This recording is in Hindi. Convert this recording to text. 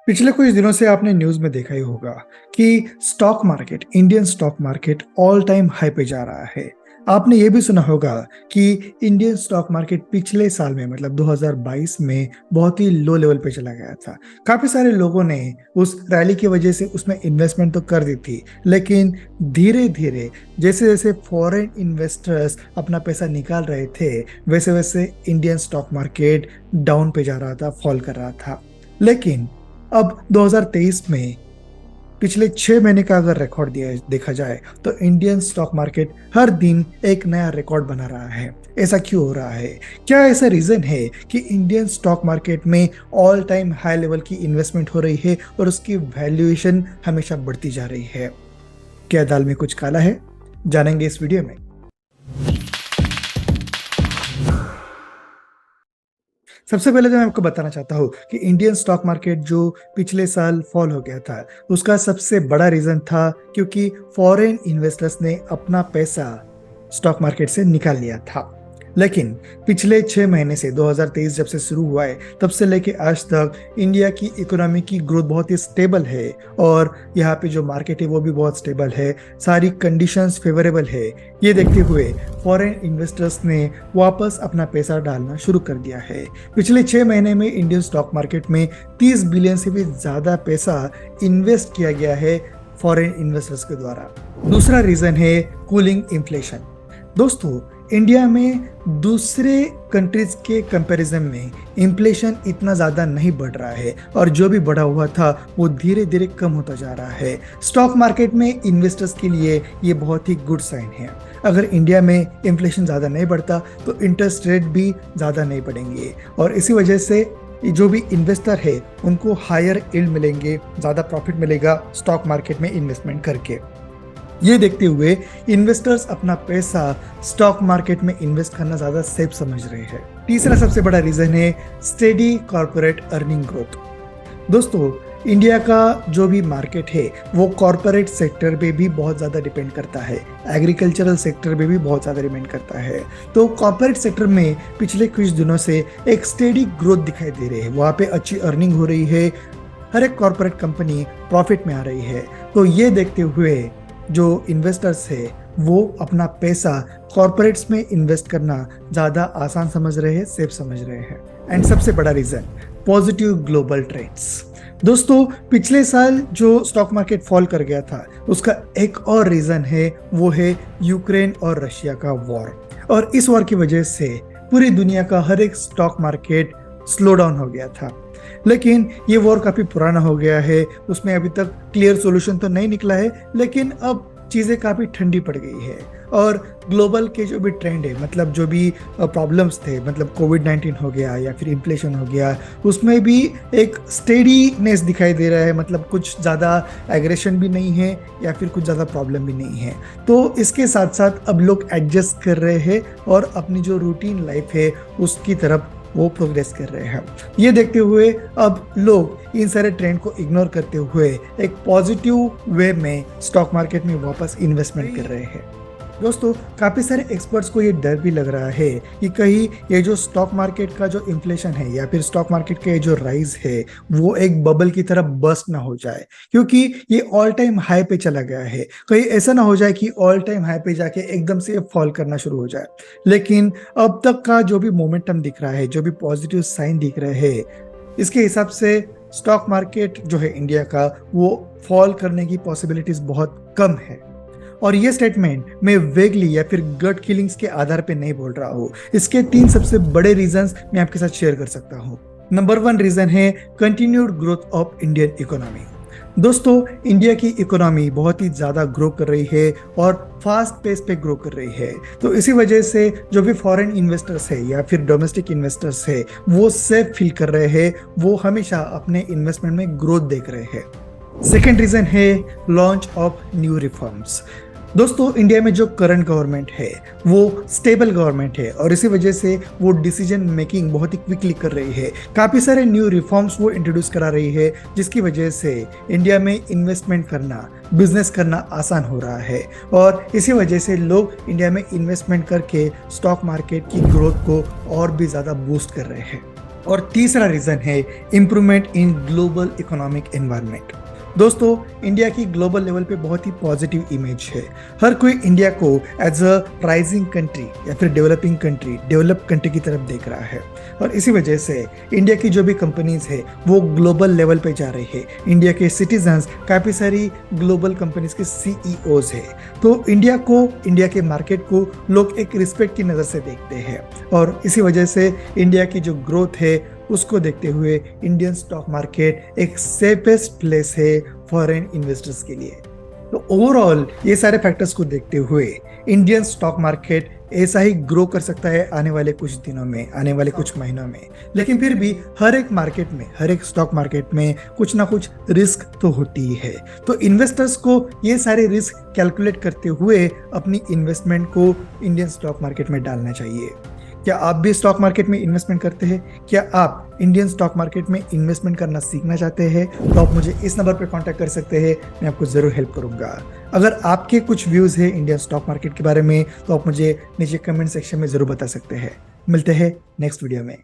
पिछले कुछ दिनों से आपने न्यूज़ में देखा ही होगा कि stock market, Indian stock market all time high पे जा रहा है। आपने ये भी सुना होगा कि इंडियन स्टॉक मार्केट पिछले साल में मतलब 2022 में बहुत ही लो लेवल पे चला गया था। काफ़ी सारे लोगों ने उस रैली की वजह से उसमें इन्वेस्टमेंट तो कर दी थी, लेकिन धीरे-धीरे जैसे-जैसे फॉरेन इन्वेस्टर्स अपना पैसा निकाल रहे थे, वैसे-वैसे इंडियन स्टॉक मार्केट डाउन पे जा रहा था, फॉल कर रहा था। लेकिन अब 2023 में पिछले 6 महीने का अगर रिकॉर्ड दिया देखा जाए तो इंडियन स्टॉक मार्केट हर दिन एक नया रिकॉर्ड बना रहा है। ऐसा क्यों हो रहा है? क्या ऐसा रीजन है कि इंडियन स्टॉक मार्केट में ऑल टाइम हाई लेवल की इन्वेस्टमेंट हो रही है और उसकी वैल्यूएशन हमेशा बढ़ती जा रही है? क्या दाल में कुछ काला है? जानेंगे इस वीडियो में। सबसे पहले तो मैं आपको बताना चाहता हूँ कि इंडियन स्टॉक मार्केट जो पिछले साल फॉल हो गया था, उसका सबसे बड़ा रीज़न था क्योंकि फॉरेन इन्वेस्टर्स ने अपना पैसा स्टॉक मार्केट से निकाल लिया था। लेकिन पिछले 6 महीने से 2023 जब से शुरू हुआ है, तब से लेके आज तक इंडिया की इकोनॉमी की ग्रोथ बहुत ही स्टेबल है और यहाँ पे जो मार्केट है वो भी बहुत स्टेबल है, सारी कंडीशंस फेवरेबल है। ये देखते हुए फॉरेन इन्वेस्टर्स ने वापस अपना पैसा डालना शुरू कर दिया है। पिछले 6 महीने में इंडियन स्टॉक मार्केट में 30 बिलियन से भी ज़्यादा पैसा इन्वेस्ट किया गया है फॉरेन इन्वेस्टर्स के द्वारा। दूसरा रीज़न है कूलिंग इन्फ्लेशन। दोस्तों, इंडिया में दूसरे कंट्रीज के कंपैरिजन में इन्फ्लेशन इतना ज़्यादा नहीं बढ़ रहा है और जो भी बढ़ा हुआ था वो धीरे धीरे कम होता जा रहा है। स्टॉक मार्केट में इन्वेस्टर्स के लिए ये बहुत ही गुड साइन है। अगर इंडिया में इन्फ्लेशन ज़्यादा नहीं बढ़ता तो इंटरेस्ट रेट भी ज़्यादा नहीं बढ़ेंगे और इसी वजह से जो भी इन्वेस्टर है उनको हायर यील्ड मिलेंगे, ज़्यादा प्रॉफिट मिलेगा स्टॉक मार्केट में इन्वेस्टमेंट करके। ये देखते हुए इन्वेस्टर्स अपना पैसा स्टॉक मार्केट में इन्वेस्ट करना ज़्यादा सेफ समझ रहे हैं। तीसरा सबसे बड़ा रीज़न है स्टेडी कॉर्पोरेट अर्निंग ग्रोथ। दोस्तों, इंडिया का जो भी मार्केट है वो कॉर्पोरेट सेक्टर पे भी बहुत ज़्यादा डिपेंड करता है, एग्रीकल्चरल सेक्टर पे भी बहुत ज़्यादा डिपेंड करता है। तो कॉर्पोरेट सेक्टर में पिछले कुछ दिनों से एक स्टेडी ग्रोथ दिखाई दे रही है, वहाँ पे अच्छी अर्निंग हो रही है, हर एक कॉर्पोरेट कंपनी प्रॉफिट में आ रही है। तो ये देखते हुए जो इन्वेस्टर्स है वो अपना पैसा कॉर्पोरेट्स में इन्वेस्ट करना ज़्यादा आसान समझ रहे हैं, सेफ समझ रहे हैं। एंड सबसे बड़ा रीज़न पॉजिटिव ग्लोबल ट्रेंड्स। दोस्तों, पिछले साल जो स्टॉक मार्केट फॉल कर गया था उसका एक और रीज़न है, वो है यूक्रेन और रशिया का वॉर। और इस वॉर की वजह से पूरी दुनिया का हर एक स्टॉक मार्केट स्लो डाउन हो गया था। लेकिन ये वॉर काफ़ी पुराना हो गया है, उसमें अभी तक क्लियर सॉल्यूशन तो नहीं निकला है, लेकिन अब चीज़ें काफ़ी ठंडी पड़ गई है और ग्लोबल के जो भी ट्रेंड है, मतलब जो भी प्रॉब्लम्स थे, मतलब कोविड-19 हो गया या फिर इन्फ्लेशन हो गया, उसमें भी एक स्टेडीनेस दिखाई दे रहा है। मतलब कुछ ज़्यादा एग्रेशन भी नहीं है या फिर कुछ ज़्यादा प्रॉब्लम भी नहीं है। तो इसके साथ साथ अब लोग एडजस्ट कर रहे हैं और अपनी जो रूटीन लाइफ है उसकी तरफ वो प्रोग्रेस कर रहे हैं। ये देखते हुए अब लोग इन सारे ट्रेंड को इग्नोर करते हुए एक पॉजिटिव वे में स्टॉक मार्केट में वापस इन्वेस्टमेंट कर रहे हैं। दोस्तों, काफ़ी सारे एक्सपर्ट्स को ये डर भी लग रहा है कि कहीं ये जो स्टॉक मार्केट का जो इन्फ्लेशन है या फिर स्टॉक मार्केट का ये जो राइज है वो एक बबल की तरह बस्ट ना हो जाए, क्योंकि ये ऑल टाइम हाई पे चला गया है। कहीं ऐसा ना हो जाए कि ऑल टाइम हाई पे जाके एकदम से फॉल करना शुरू हो जाए। लेकिन अब तक का जो भी मोमेंटम दिख रहा है, जो भी पॉजिटिव साइन दिख रहे हैं, इसके हिसाब से स्टॉक मार्केट जो है इंडिया का वो फॉल करने की पॉसिबिलिटीज बहुत कम है। और ये स्टेटमेंट मैं वेगली या फिर गट फीलिंग्स के आधार पे नहीं बोल रहा हूँ। इसके 3 सबसे बड़े रीजंस मैं आपके साथ शेयर कर सकता हूँ। नंबर 1 रीजन है continued growth of Indian economy. दोस्तों, इंडिया की इकोनॉमी बहुत ही ज़्यादा ग्रो कर रही है और फास्ट पेस पे ग्रो कर रही है। तो इसी वजह से जो भी फॉरेन इन्वेस्टर्स है या फिर डोमेस्टिक इन्वेस्टर्स है वो सेफ फील कर रहे हैं, वो हमेशा अपने इन्वेस्टमेंट में ग्रोथ देख रहे हैं। सेकेंड रीजन है लॉन्च ऑफ न्यू रिफॉर्म्स। दोस्तों, इंडिया में जो करंट गवर्नमेंट है वो स्टेबल गवर्नमेंट है और इसी वजह से वो डिसीजन मेकिंग बहुत ही क्विकली कर रही है। काफ़ी सारे न्यू रिफॉर्म्स वो इंट्रोड्यूस करा रही है, जिसकी वजह से इंडिया में इन्वेस्टमेंट करना, बिजनेस करना आसान हो रहा है और इसी वजह से लोग इंडिया में इन्वेस्टमेंट करके स्टॉक मार्केट की ग्रोथ को और भी ज़्यादा बूस्ट कर रहे हैं। और तीसरा रीजन है improvement in global economic environment. दोस्तों, इंडिया की ग्लोबल लेवल पे बहुत ही पॉजिटिव इमेज है। हर कोई इंडिया को एज अ राइजिंग कंट्री या फिर डेवलपिंग कंट्री, डेवलप कंट्री की तरफ देख रहा है। और इसी वजह से इंडिया की जो भी कंपनीज है वो ग्लोबल लेवल पे जा रही है। इंडिया के सिटीजन्स काफ़ी सारी ग्लोबल कंपनीज के सीईओज है। तो इंडिया को, इंडिया के मार्केट को लोग एक रिस्पेक्ट की नज़र से देखते हैं। और इसी वजह से इंडिया की जो ग्रोथ है उसको देखते हुए इंडियन स्टॉक मार्केट एक सेफेस्ट प्लेस है फॉरेन इन्वेस्टर्स के लिए। तो ओवरऑल ये सारे फैक्टर्स को देखते हुए इंडियन स्टॉक मार्केट ऐसा ही ग्रो कर सकता है आने वाले कुछ दिनों में, आने वाले कुछ महीनों में। लेकिन फिर भी हर एक मार्केट में, हर एक स्टॉक मार्केट में कुछ ना कुछ रिस्क तो होती ही है। तो इन्वेस्टर्स को ये सारे रिस्क कैलकुलेट करते हुए अपनी इन्वेस्टमेंट को इंडियन स्टॉक मार्केट में डालना चाहिए। क्या आप भी स्टॉक मार्केट में इन्वेस्टमेंट करते हैं? क्या आप इंडियन स्टॉक मार्केट में इन्वेस्टमेंट करना सीखना चाहते हैं? तो आप मुझे इस नंबर पर कांटेक्ट कर सकते हैं, मैं आपको ज़रूर हेल्प करूंगा। अगर आपके कुछ व्यूज़ है इंडियन स्टॉक मार्केट के बारे में तो आप मुझे नीचे कमेंट सेक्शन में ज़रूर बता सकते हैं। मिलते हैं नेक्स्ट वीडियो में।